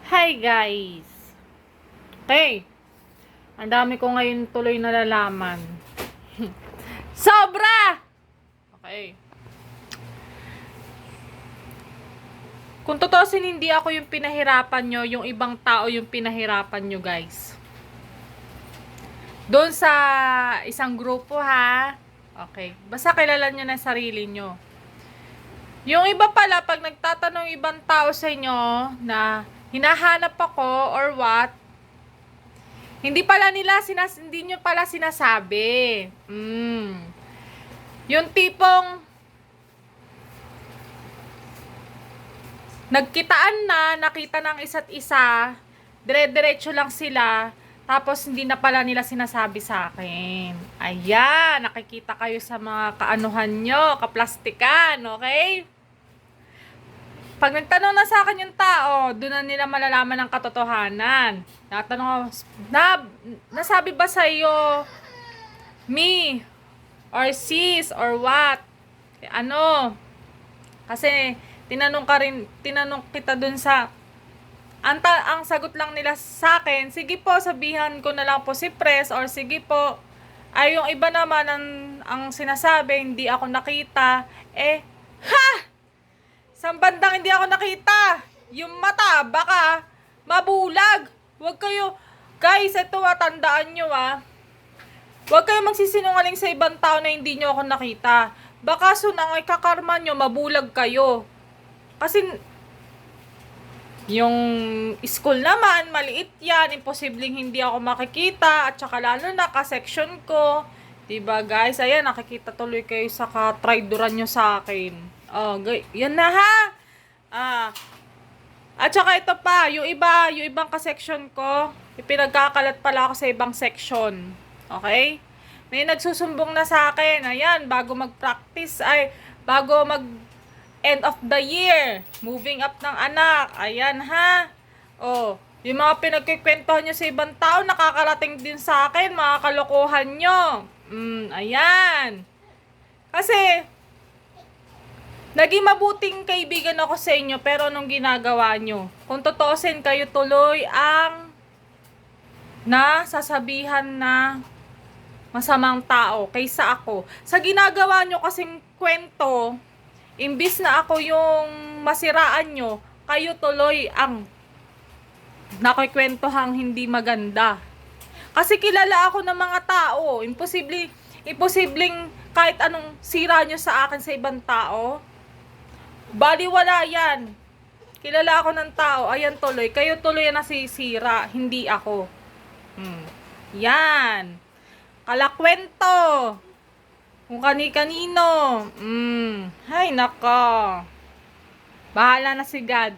Hi guys! Okay, ang dami ko ngayon tuloy nalalaman. Sobra! Okay. Kung totoosin, hindi ako yung pinahirapan nyo, yung ibang tao yung pinahirapan nyo guys. Doon sa isang grupo ha. Okay, basta kilala nyo na sarili nyo. Yung iba pala, pag nagtatanong ibang tao sa inyo na hinahanap ako or what, hindi nyo pala sinasabi. Yung tipong nagkitaan na, nakita ng isa't isa, dire-diretso lang sila, tapos hindi na pala nila sinasabi sa akin. Ayan, nakikita kayo sa mga kaanuhan nyo, kaplastikan, okay? Pag nagtanong na sa akin yung tao, doon na nila malalaman ng katotohanan. Natanong ako, nasabi ba sa iyo, me, or sis, or what? Ano? Kasi, tinanong kita dun sa, ang sagot lang nila sa akin, sige po, sabihan ko na lang po si Pres, or sige po, ay yung iba naman, ang sinasabi, hindi ako nakita, sa bandang hindi ako nakita. Yung mata, baka mabulag. Huwag kayo, guys, ito tandaan nyo Huwag kayo magsisinungaling sa ibang tao na hindi nyo ako nakita. Baka sunang ay kakarma nyo, mabulag kayo. Kasi, yung school naman, maliit yan. Imposibleng hindi ako makikita. At saka lalo na, ka-section ko. Diba guys? Ayan, nakikita tuloy kayo sa ka-tridoran nyo sa akin. Oh, yan na ha. At saka ito pa, yung ibang ka-section ko, ipinagkakalat pala ako sa ibang section. Okay? May nagsusumbong na sa akin. Ayan, bago mag end of the year, moving up ng anak. Ayan ha. Oh, yung mga pinagkikwentuhan nyo sa ibang tao, nakakarating din sa akin, mga kalokohan nyo. Ayan. Kasi, naging mabuting kaibigan ako sa inyo, pero anong ginagawa nyo? Kung totoosin, kayo tuloy ang nasasabihan na masamang tao kaysa ako. Sa ginagawa nyo kasing kwento, imbis na ako yung masiraan nyo, kayo tuloy ang nakikwentohang hindi maganda. Kasi kilala ako ng mga tao. Imposibleng kahit anong sira nyo sa akin sa ibang tao, baliwala yan. Kilala ako ng tao. Ayan tuloy. Kayo tuloy na nasisira. Hindi ako. Yan. Kalakwento. Kung kani-kanino. Hay nako. Bahala na si God.